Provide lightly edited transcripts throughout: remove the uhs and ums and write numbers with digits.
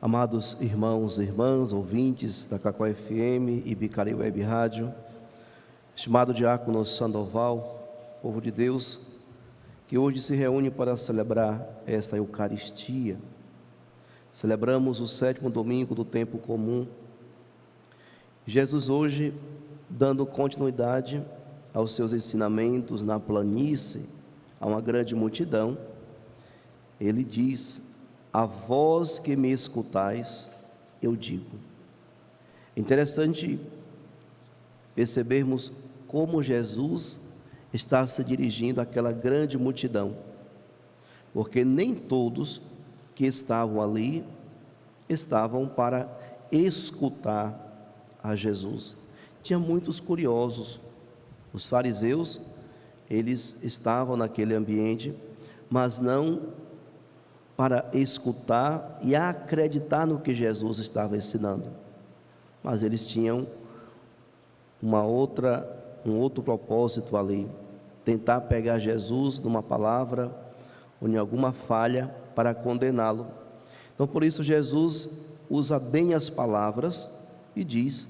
Amados irmãos e irmãs, ouvintes da Cacau FM e Bicari Web Rádio, estimado diácono Sandoval, povo de Deus, que hoje se reúne para celebrar esta Eucaristia. Celebramos o 7º domingo do tempo comum. Jesus hoje, dando continuidade aos seus ensinamentos na planície, a uma grande multidão, ele diz: a vós que me escutais, eu digo. Interessante percebermos como Jesus está se dirigindo àquela grande multidão, porque nem todos que estavam ali estavam para escutar a Jesus. Tinha muitos curiosos. Os fariseus, eles estavam naquele ambiente, mas não para escutar e acreditar no que Jesus estava ensinando, mas eles tinham um outro propósito ali, tentar pegar Jesus numa palavra ou em alguma falha para condená-lo. Então, por isso, Jesus usa bem as palavras e diz: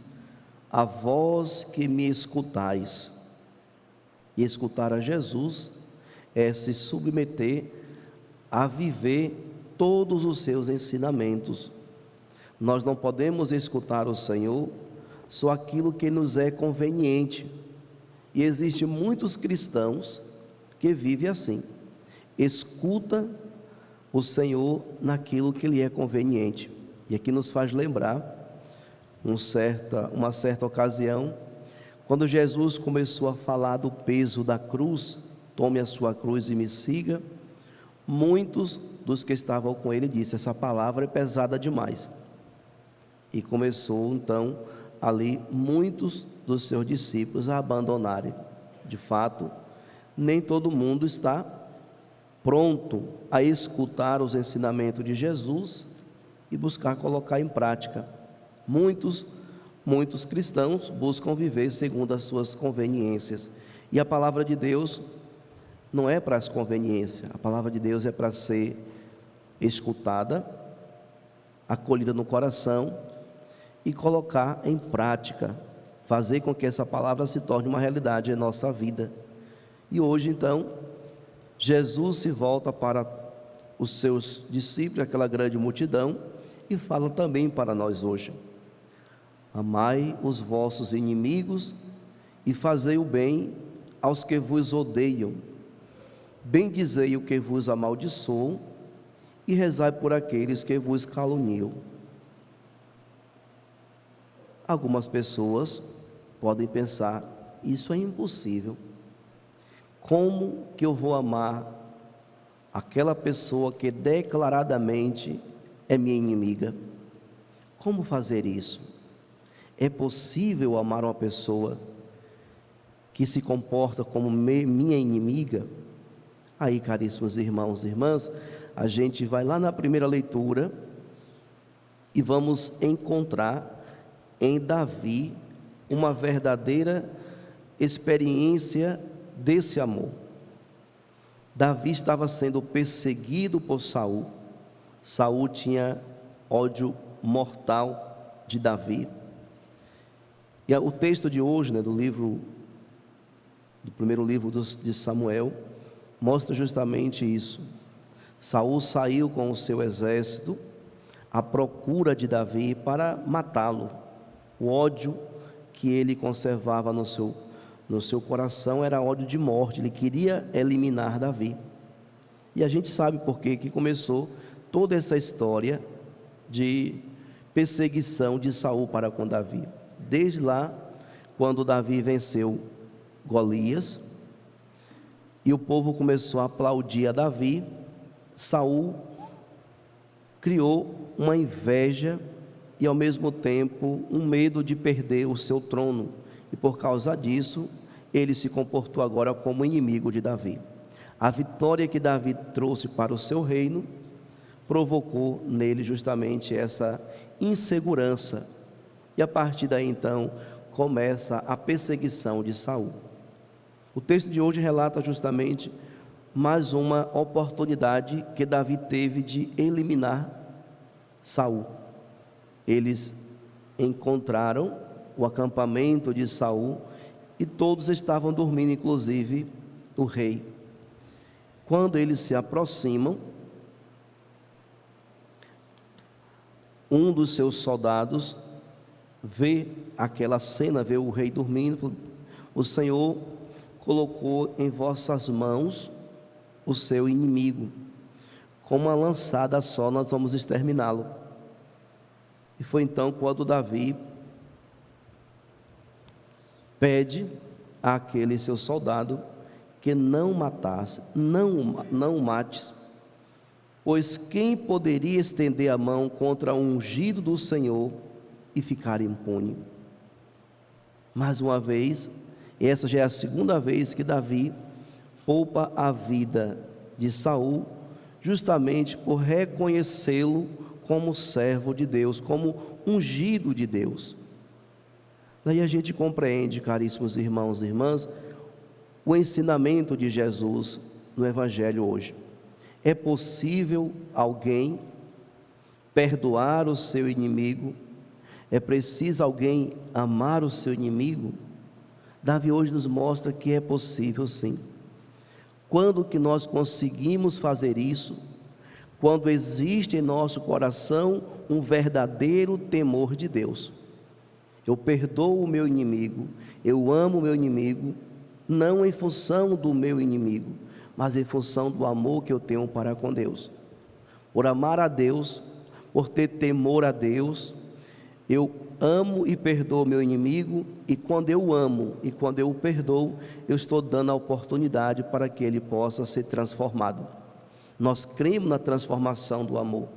a vós que me escutais. E escutar a Jesus é se submeter a viver todos os seus ensinamentos. Nós não podemos escutar o Senhor só aquilo que nos é conveniente. E existem muitos cristãos que vivem assim: escuta o Senhor naquilo que lhe é conveniente. E aqui nos faz lembrar uma certa ocasião, quando Jesus começou a falar do peso da cruz: tome a sua cruz e me siga. Muitos dos que estavam com ele disseram: essa palavra é pesada demais. E começou então ali muitos dos seus discípulos a abandonarem. De fato, nem todo mundo está pronto a escutar os ensinamentos de Jesus e buscar colocar em prática. Muitos cristãos buscam viver segundo as suas conveniências, e a palavra de Deus não é para as conveniências. A palavra de Deus é para ser escutada, acolhida no coração e colocar em prática, fazer com que essa palavra se torne uma realidade em nossa vida. E hoje então, Jesus se volta para os seus discípulos, aquela grande multidão, e fala também para nós hoje: amai os vossos inimigos e fazei o bem aos que vos odeiam, bendizei o que vos amaldiçoam e rezai por aqueles que vos caluniam. Algumas pessoas podem pensar: isso é impossível. Como que eu vou amar aquela pessoa que declaradamente é minha inimiga? Como fazer isso? É possível amar uma pessoa que se comporta como minha inimiga? Aí, caríssimos irmãos e irmãs, a gente vai lá na primeira leitura e vamos encontrar em Davi uma verdadeira experiência desse amor. Davi estava sendo perseguido por Saul. Saul tinha ódio mortal de Davi. E o texto de hoje, do primeiro livro de Samuel, mostra justamente isso. Saul saiu com o seu exército à procura de Davi para matá-lo. O ódio que ele conservava no seu coração era ódio de morte. Ele queria eliminar Davi. E a gente sabe por que começou toda essa história de perseguição de Saul para com Davi. Desde lá, quando Davi venceu Golias e o povo começou a aplaudir a Davi, Saul criou uma inveja e ao mesmo tempo um medo de perder o seu trono, e por causa disso ele se comportou agora como inimigo de Davi. A vitória que Davi trouxe para o seu reino provocou nele justamente essa insegurança, e a partir daí então começa a perseguição de Saul. O texto de hoje relata justamente mais uma oportunidade que Davi teve de eliminar Saul. Eles encontraram o acampamento de Saul e todos estavam dormindo, inclusive o rei. Quando eles se aproximam, um dos seus soldados vê aquela cena, vê o rei dormindo. O Senhor colocou em vossas mãos o seu inimigo, com uma lançada só nós vamos exterminá-lo. E foi então quando Davi pede àquele seu soldado que não matasse, não mates, pois quem poderia estender a mão contra o ungido do Senhor e ficar impune? Mais uma vez, essa já é a segunda vez que Davi poupa a vida de Saul, justamente por reconhecê-lo como servo de Deus, como ungido de Deus. Daí a gente compreende, caríssimos irmãos e irmãs, o ensinamento de Jesus no Evangelho hoje. É possível alguém perdoar o seu inimigo? É preciso alguém amar o seu inimigo? Davi hoje nos mostra que é possível sim. Quando que nós conseguimos fazer isso? Quando existe em nosso coração um verdadeiro temor de Deus. Eu perdoo o meu inimigo, eu amo o meu inimigo, não em função do meu inimigo, mas em função do amor que eu tenho para com Deus. Por amar a Deus, por ter temor a Deus, eu amo e perdoo o meu inimigo, e quando eu amo e quando eu o perdoo, eu estou dando a oportunidade para que ele possa ser transformado. Nós cremos na transformação do amor.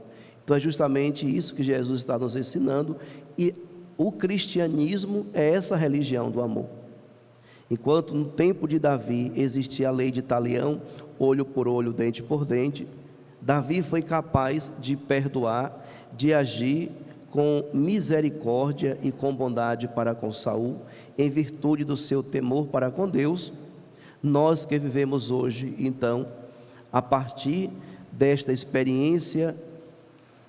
Então é justamente isso que Jesus está nos ensinando, e o cristianismo é essa religião do amor. Enquanto no tempo de Davi existia a lei de talião, olho por olho, dente por dente, Davi foi capaz de perdoar, de agir com misericórdia e com bondade para com Saul, em virtude do seu temor para com Deus. Nós que vivemos hoje, então, a partir desta experiência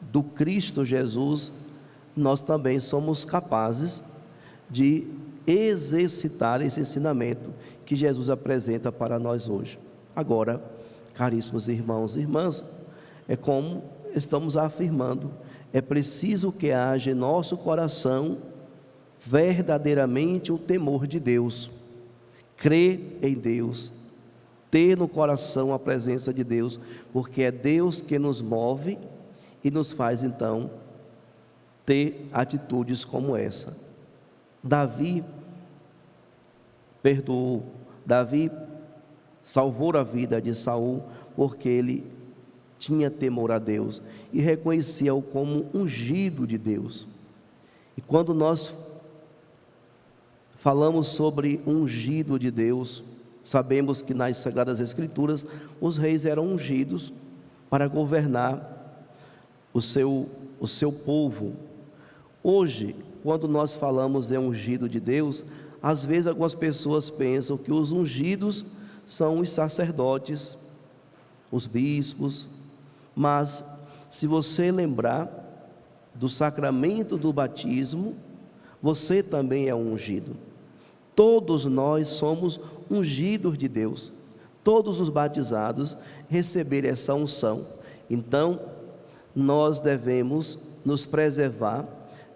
do Cristo Jesus, nós também somos capazes de exercitar esse ensinamento que Jesus apresenta para nós hoje. Agora, caríssimos irmãos e irmãs, é como estamos afirmando, é preciso que haja em nosso coração verdadeiramente o temor de Deus, crer em Deus, ter no coração a presença de Deus, porque é Deus que nos move e nos faz então ter atitudes como essa. Davi perdoou, Davi salvou a vida de Saul, porque ele tinha temor a Deus e reconhecia-o como ungido de Deus. E quando nós falamos sobre ungido de Deus, sabemos que nas Sagradas Escrituras os reis eram ungidos para governar o seu povo. Hoje, quando nós falamos em ungido de Deus, às vezes algumas pessoas pensam que os ungidos são os sacerdotes, os bispos, mas se você lembrar do sacramento do batismo, você também é um ungido. Todos nós somos ungidos de Deus, todos os batizados receberam essa unção. Então, nós devemos nos preservar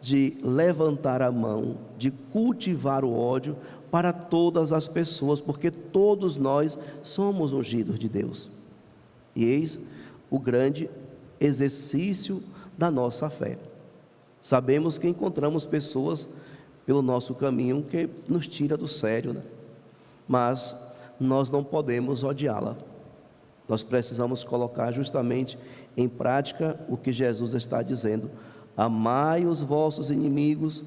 de levantar a mão, de cultivar o ódio para todas as pessoas, porque todos nós somos ungidos de Deus. E eis o grande exercício da nossa fé. Sabemos que encontramos pessoas pelo nosso caminho que nos tira do sério, né? Mas nós não podemos odiá-la. Nós precisamos colocar justamente em prática o que Jesus está dizendo: amai os vossos inimigos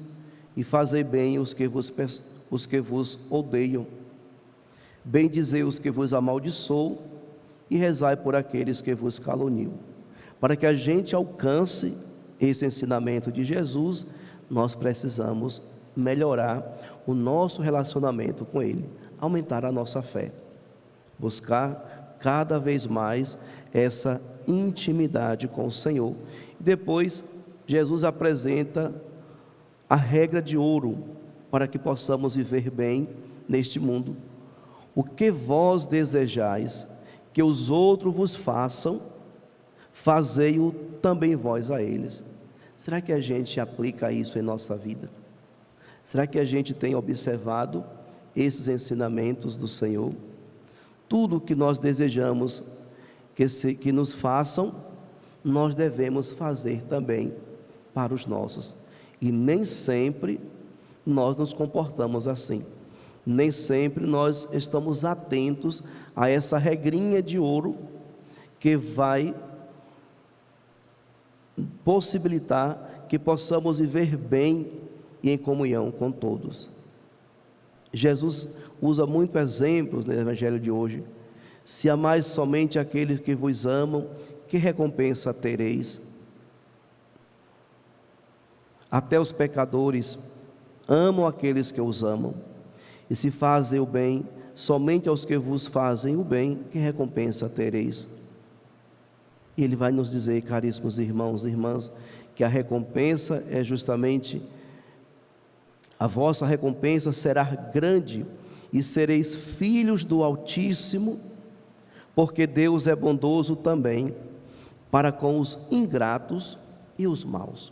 e fazei bem os que vos odeiam, bendizei os que vos amaldiçoam e rezai por aqueles que vos caluniam. Para que a gente alcance esse ensinamento de Jesus, nós precisamos melhorar o nosso relacionamento com Ele, aumentar a nossa fé, buscar cada vez mais essa intimidade com o Senhor. Depois, Jesus apresenta a regra de ouro para que possamos viver bem neste mundo. O que vós desejais que os outros vos façam, fazei-o também vós a eles. Será que a gente aplica isso em nossa vida? Será que a gente tem observado esses ensinamentos do Senhor? Tudo o que nós desejamos que nos façam, nós devemos fazer também para os nossos. E nem sempre nós nos comportamos assim. Nem sempre nós estamos atentos a essa regrinha de ouro que vai possibilitar que possamos viver bem e em comunhão com todos. Jesus usa muitos exemplos no Evangelho de hoje. Se amais somente aqueles que vos amam, que recompensa tereis? Até os pecadores amam aqueles que os amam. E se fazem o bem somente aos que vos fazem o bem, que recompensa tereis? E ele vai nos dizer, caríssimos irmãos e irmãs, que a recompensa é justamente, a vossa recompensa será grande, e sereis filhos do Altíssimo, porque Deus é bondoso também para com os ingratos e os maus.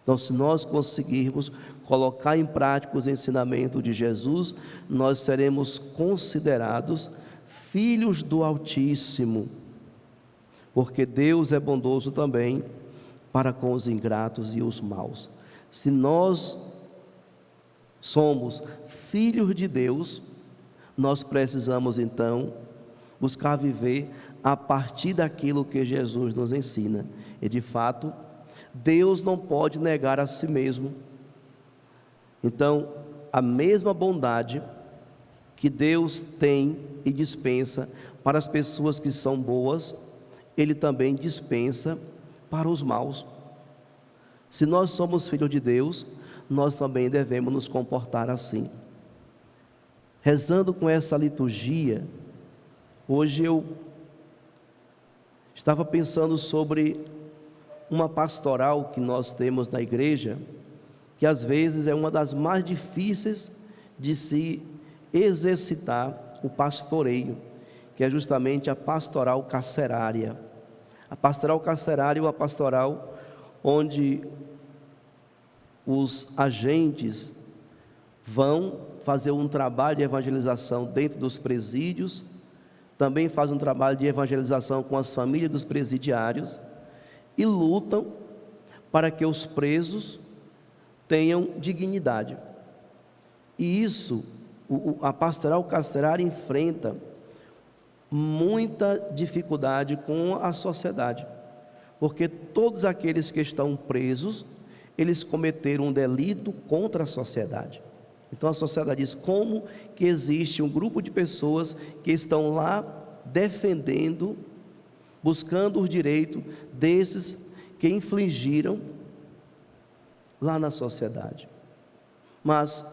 Então, se nós conseguirmos colocar em prática os ensinamentos de Jesus, nós seremos considerados filhos do Altíssimo, porque Deus é bondoso também para com os ingratos e os maus. Se nós somos filhos de Deus, nós precisamos então buscar viver a partir daquilo que Jesus nos ensina. E de fato, Deus não pode negar a si mesmo. Então, a mesma bondade que Deus tem e dispensa para as pessoas que são boas, Ele também dispensa para os maus. Se nós somos filhos de Deus, nós também devemos nos comportar assim. Rezando com essa liturgia, hoje eu estava pensando sobre uma pastoral que nós temos na igreja, que às vezes é uma das mais difíceis de se exercitar o pastoreio, que é justamente a pastoral carcerária. A pastoral carcerária é uma pastoral onde os agentes vão fazer um trabalho de evangelização dentro dos presídios, também fazem um trabalho de evangelização com as famílias dos presidiários e lutam para que os presos tenham dignidade. E isso, a pastoral carcerária enfrenta muita dificuldade com a sociedade, porque todos aqueles que estão presos, eles cometeram um delito contra a sociedade. Então a sociedade diz: como que existe um grupo de pessoas que estão lá defendendo, buscando os direitos desses que infligiram lá na sociedade? Mas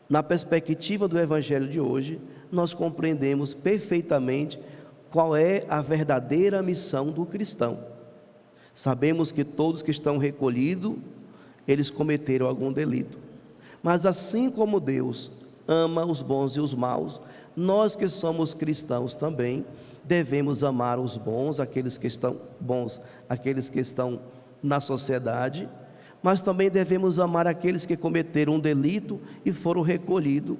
na perspectiva do Evangelho de hoje, nós compreendemos perfeitamente qual é a verdadeira missão do cristão. Sabemos que todos que estão recolhidos, eles cometeram algum delito. Mas assim como Deus ama os bons e os maus, nós que somos cristãos também devemos amar os bons, aqueles que estão na sociedade, mas também devemos amar aqueles que cometeram um delito e foram recolhidos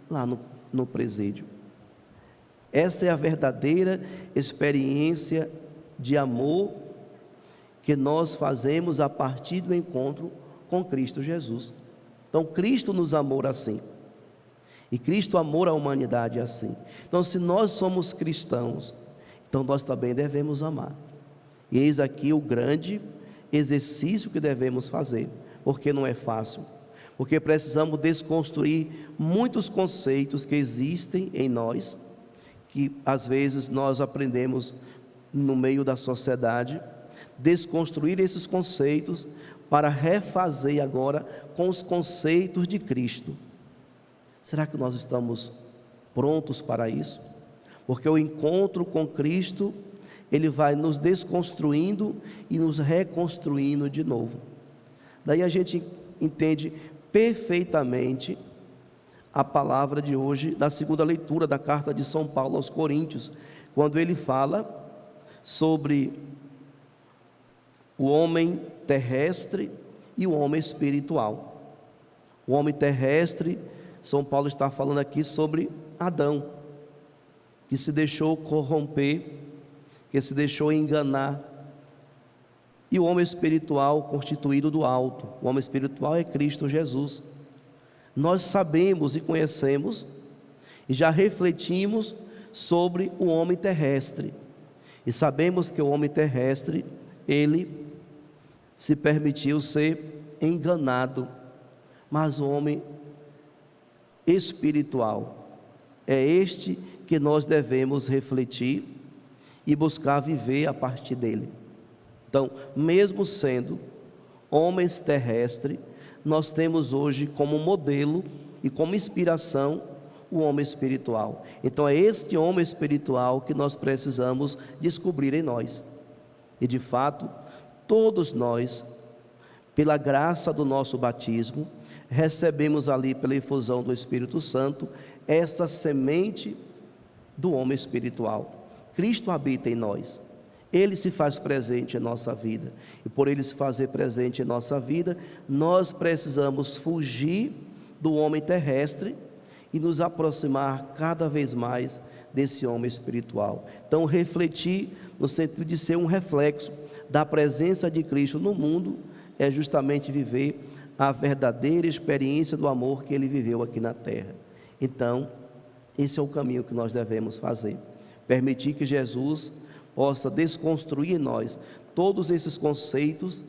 lá no presídio. Essa é a verdadeira experiência de amor que nós fazemos a partir do encontro com Cristo Jesus. Então Cristo nos amou assim, e Cristo amou a humanidade assim. Então, se nós somos cristãos, então nós também devemos amar. E eis aqui o grande exercício que devemos fazer, porque não é fácil, porque precisamos desconstruir muitos conceitos que existem em nós, que às vezes nós aprendemos no meio da sociedade, desconstruir esses conceitos para refazer agora com os conceitos de Cristo. Será que nós estamos prontos para isso? Porque o encontro com Cristo, Ele vai nos desconstruindo e nos reconstruindo de novo. Daí a gente entende perfeitamente a palavra de hoje, da segunda leitura da carta de São Paulo aos Coríntios, quando ele fala sobre o homem terrestre e o homem espiritual. O homem terrestre, São Paulo está falando aqui sobre Adão, que se deixou corromper, que se deixou enganar. E o homem espiritual constituído do alto. O homem espiritual é Cristo Jesus. Nós sabemos e conhecemos e já refletimos sobre o homem terrestre. E sabemos que o homem terrestre, ele se permitiu ser enganado. Mas o homem espiritual é este que nós devemos refletir e buscar viver a partir dele. Então, mesmo sendo homens terrestres, nós temos hoje como modelo e como inspiração o homem espiritual. Então é este homem espiritual que nós precisamos descobrir em nós. E de fato, todos nós, pela graça do nosso batismo, recebemos ali pela efusão do Espírito Santo essa semente do homem espiritual. Cristo habita em nós. Ele se faz presente em nossa vida, e por Ele se fazer presente em nossa vida, nós precisamos fugir do homem terrestre e nos aproximar cada vez mais desse homem espiritual. Então, refletir no sentido de ser um reflexo da presença de Cristo no mundo, é justamente viver a verdadeira experiência do amor que Ele viveu aqui na terra. Então, esse é o caminho que nós devemos fazer, permitir que Jesus possa desconstruir em nós todos esses conceitos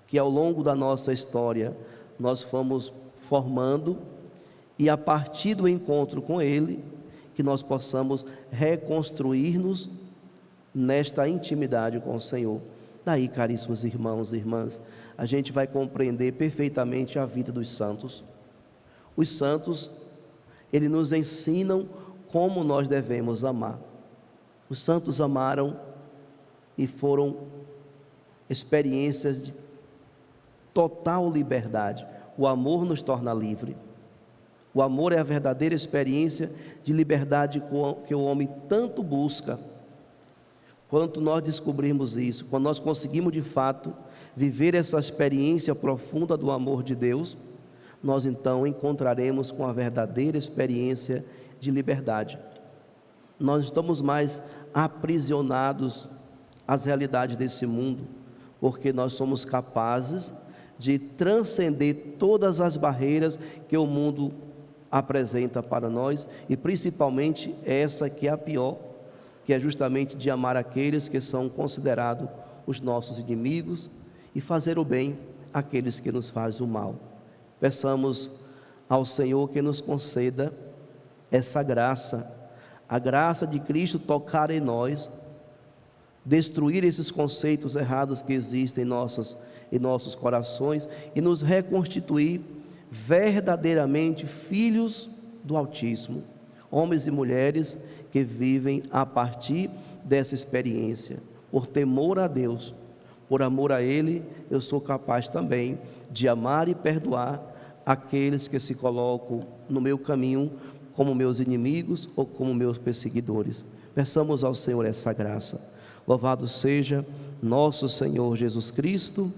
que ao longo da nossa história nós fomos formando, e a partir do encontro com Ele, que nós possamos reconstruir-nos nesta intimidade com o Senhor. Daí, caríssimos irmãos e irmãs, a gente vai compreender perfeitamente a vida dos santos. Os santos, eles nos ensinam como nós devemos amar. Os santos amaram e foram experiências de total liberdade. O amor nos torna livre. O amor é a verdadeira experiência de liberdade que o homem tanto busca. Quando nós descobrimos isso, quando nós conseguimos de fato viver essa experiência profunda do amor de Deus, nós então encontraremos com a verdadeira experiência de liberdade. Nós não estamos mais aprisionados às realidades desse mundo, porque nós somos capazes de transcender todas as barreiras que o mundo apresenta para nós, e principalmente essa que é a pior, que é justamente de amar aqueles que são considerados os nossos inimigos e fazer o bem àqueles que nos fazem o mal. Peçamos ao Senhor que nos conceda essa graça, a graça de Cristo tocar em nós, destruir esses conceitos errados que existem em nossos corações e nos reconstituir verdadeiramente filhos do Altíssimo, homens e mulheres que vivem a partir dessa experiência. Por temor a Deus, por amor a Ele, eu sou capaz também de amar e perdoar aqueles que se colocam no meu caminho como meus inimigos ou como meus perseguidores. Peçamos ao Senhor essa graça. Louvado seja nosso Senhor Jesus Cristo.